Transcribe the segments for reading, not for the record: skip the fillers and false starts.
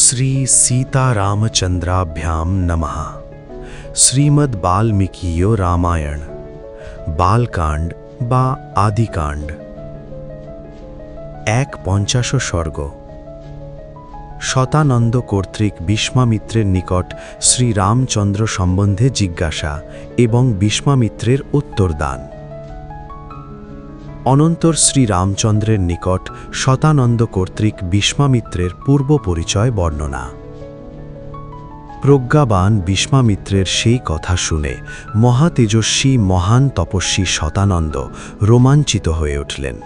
শ্রী সীতারামচন্দ্রাভ্যাম নমঃ। শ্রীমদ্ বাল্মীকিয় রামায়ণ বালকাণ্ড বা আদিকাণ্ড ১৫০ সর্গ। শতানন্দ কর্তৃক বিশ্বামিত্রের নিকট শ্রীরামচন্দ্র সম্বন্ধে জিজ্ঞাসা এবং বিশ্বামিত্রের উত্তরদান। অনন্তর শ্রীরামচন্দ্রের নিকট শতানন্দ কর্তৃক বিশ্বামিত্রের পূর্ব পরিচয় বর্ণনা। প্রজ্ঞাবান বিশ্বামিত্রের সেই কথা শুনে মহাতেজস্বী মহান তপস্বী শতানন্দ রোমাঞ্চিত হয়ে উঠলেন।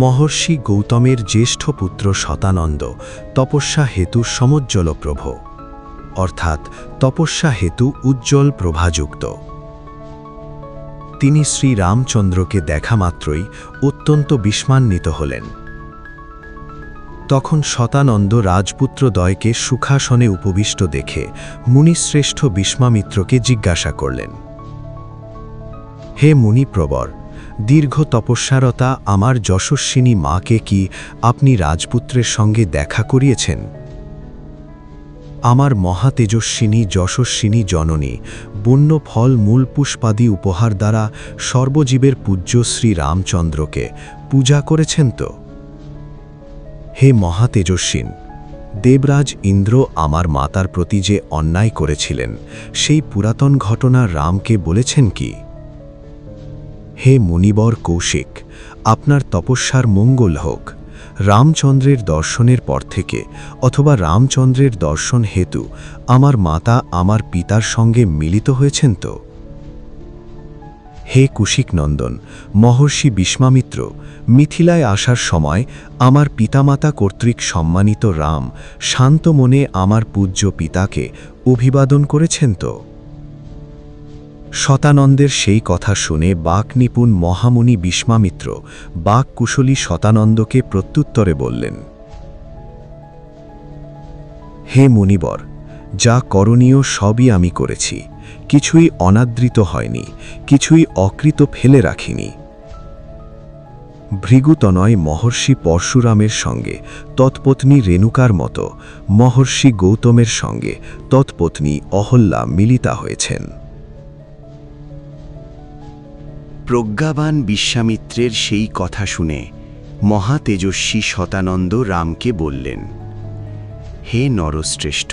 মহর্ষি গৌতমের জ্যেষ্ঠ পুত্র শতানন্দ তপস্যা হেতু সমুজ্জ্বল প্রভ, অর্থাৎ তপস্যা হেতু উজ্জ্বল প্রভাযুক্ত। তিনি শ্রীরামচন্দ্রকে দেখা মাত্রই অত্যন্ত বিস্মান্বিত হলেন। তখন শতানন্দ রাজপুত্রদ্বয়কে সুখাসনে উপবিষ্ট দেখে মুনিশ্রেষ্ঠ বিশ্বামিত্রকে জিজ্ঞাসা করলেন, হে মুনিপ্রবর, দীর্ঘ তপস্যারতা আমার যশস্বিনী মাকে কি আপনি রাজপুত্রের সঙ্গে দেখা করিয়েছেন? আমার মহাতেজস্বিনী যশস্বিনী জননী বন্য ফল মূল পুষ্পাদি উপহার দ্বারা সর্বজীবের পূজ্য শ্রীরামচন্দ্রকে পূজা করেছেন তো? হে মহাতেজস্বিন, দেবরাজ ইন্দ্র আমার মাতার প্রতি যে অন্যায় করেছিলেন সেই পুরাতন ঘটনা রামকে বলেছেন কি? হে মুনিবর কৌশিক, আপনার তপস্যার মঙ্গল হোক। রামচন্দ্রের দর্শনের পর থেকে অথবা রামচন্দ্রের দর্শন হেতু আমার মাতা আমার পিতার সঙ্গে মিলিত হয়েছেন তো? হে কুশিকনন্দন, মহর্ষি বিশ্বামিত্র মিথিলায় আসার সময় আমার পিতামাতা কর্তৃক সম্মানিত রাম শান্ত মনে আমার পূজ্য পিতাকে অভিবাদন করেছেন তো? শতানন্দের সেই কথা শুনে বাকনিপুণ মহামুনি বিশ্বামিত্র বাককুশলী শতানন্দকে প্রত্যুত্তরে বললেন, হে মুনিবর, যা করণীয় সবই আমি করেছি, কিছুই অনাদৃত হয়নি, কিছুই অকৃত ফেলে রাখিনি। ভৃগুতনয় মহর্ষি পরশুরামের সঙ্গে তৎপত্নী রেণুকার মতো মহর্ষি গৌতমের সঙ্গে তৎপত্নী অহল্যা মিলিতা হয়েছেন। প্রজ্ঞাবান বিশ্বামিত্রের সেই কথা শুনে মহাতেজস্বী শতানন্দ রামকে বললেন, হে নরশ্রেষ্ঠ,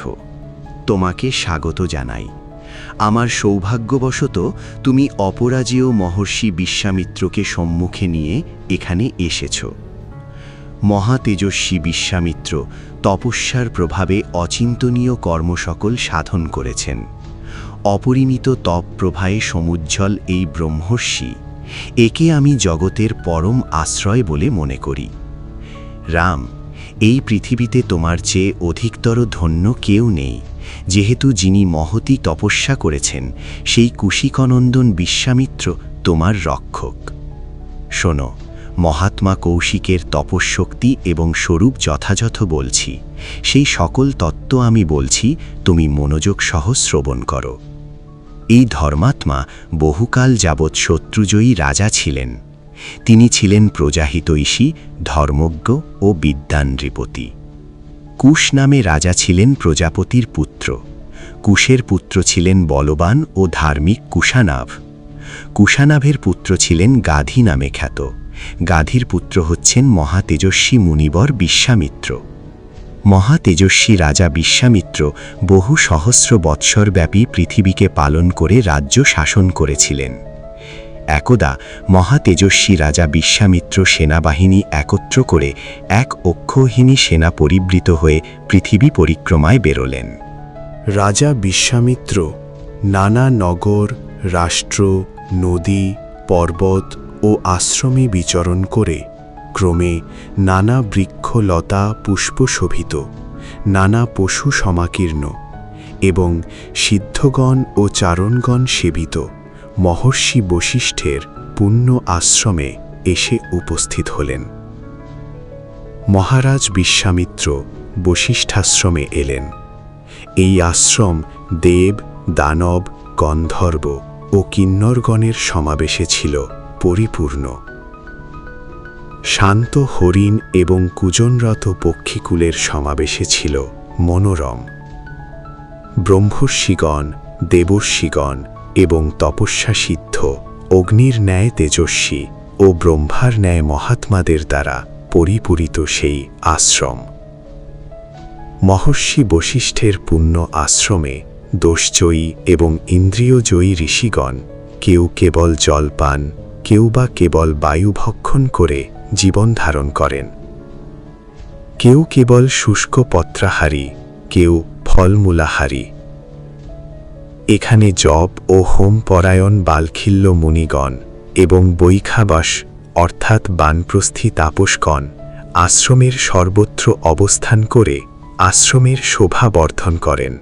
তোমাকে স্বাগত জানাই। আমার সৌভাগ্যবশত তুমি অপরাজেয় মহর্ষি বিশ্বামিত্রকে সম্মুখে নিয়ে এখানে এসেছ। মহাতেজস্বী বিশ্বামিত্র তপস্যার প্রভাবে অচিন্তনীয় কর্মসকল সাধন করেছেন। অপরিমিত তপ প্রভায়ে সমুজ্জ্বল এই ব্রহ্মর্ষি, একে আমি জগতের পরম আশ্রয় বলে মনে করি। রাম, এই পৃথিবীতে তোমার চেয়ে অধিকতর ধন্য কেউ নেই, যেহেতু যিনি মহতী তপস্যা করেছেন সেই কুশিকনন্দন বিশ্বামিত্র তোমার রক্ষক। শোনো, মহাত্মা কৌশিকের তপঃশক্তি এবং স্বরূপ যথাযথ বলছি। সেই সকল তত্ত্ব আমি বলছি, তুমি মনোযোগ সহ শ্রবণ করো। এই ধর্মাত্মা বহুকাল যাবৎ শত্রুজয়ী রাজা ছিলেন। তিনি ছিলেন প্রজাহিতৈষী, ধর্মজ্ঞ ও বিদ্বান নৃপতি। কুশ নামে রাজা ছিলেন প্রজাপতির পুত্র। কুশের পুত্র ছিলেন বলবান ও ধার্মিক কুশানাভ। কুশানাভের পুত্র ছিলেন গাধী নামে খ্যাত। গাধীর পুত্র হচ্ছেন মহাতেজস্বী মুনিবর বিশ্বামিত্র। মহাতেজস্বী রাজা বিশ্বামিত্র বহু সহস্র বৎসরব্যাপী পৃথিবীকে পালন করে রাজ্য শাসন করেছিলেন। একদা মহাতেজস্বী রাজা বিশ্বামিত্র সেনাবাহিনী একত্র করে এক অক্ষৌহিনী সেনা পরিবৃত হয়ে পৃথিবী পরিক্রমায় বেরোলেন। রাজা বিশ্বামিত্র নানা নগর, রাষ্ট্র, নদী, পর্বত ও আশ্রমে বিচরণ করে ক্রমে নানা বৃক্ষলতা পুষ্পশোভিত, নানা পশু সমাকীর্ণ এবং সিদ্ধগণ ও চারণগণ সেবিত মহর্ষি বশিষ্ঠের পুণ্য আশ্রমে এসে উপস্থিত হলেন। মহারাজ বিশ্বামিত্র বশিষ্ঠাশ্রমে এলেন। এই আশ্রম দেব, দানব, গন্ধর্ব ও কিন্নরগণের সমাবেশে ছিল পরিপূর্ণ। শান্ত হরিণ এবং কুজনরত পক্ষীকুলের সমাবেশে ছিল মনোরম। ব্রহ্মর্ষিগণ, দেবর্ষিগণ এবং তপস্যা সিদ্ধ অগ্নির ন্যায় তেজস্বী ও ব্রহ্মার ন্যায় মহাত্মাদের দ্বারা পরিপূরিত সেই আশ্রম। মহর্ষি বশিষ্ঠের পুণ্য আশ্রমে দোষজয়ী এবং ইন্দ্রিয়জয়ী ঋষিগণ কেউ কেবল জল পান, কেউ বা কেবল বায়ু ভক্ষণ করে জীবন ধারণ করেন। কেউ কেবল শুষ্ক পত্রাহারী, কেউ ফলমূলাহারী। এখানে জপ ও হোম পরায়ণ বালখিল্য মুনিগণ এবং বৈখাবাস অর্থাৎ বানপ্রস্থী তাপসগণ আশ্রমের সর্বত্র অবস্থান করে আশ্রমের শোভা বর্ধন করেন।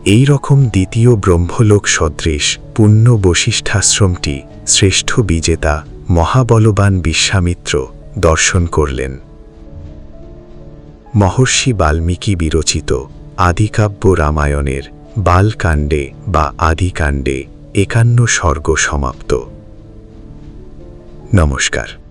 এই রকম দ্বিতীয় ব্রহ্মলোক সদৃশ পুণ্য বশিষ্ঠাশ্রমটি শ্রেষ্ঠ বিজেতা মহাবলবান বিশ্বামিত্র দর্শন করলেন। মহর্ষি বাল্মীকি বিরচিত আদিকাব্য রামায়ণের বালকাণ্ডে বা আদিকাণ্ডে 51 সর্গ সমাপ্ত। নমস্কার।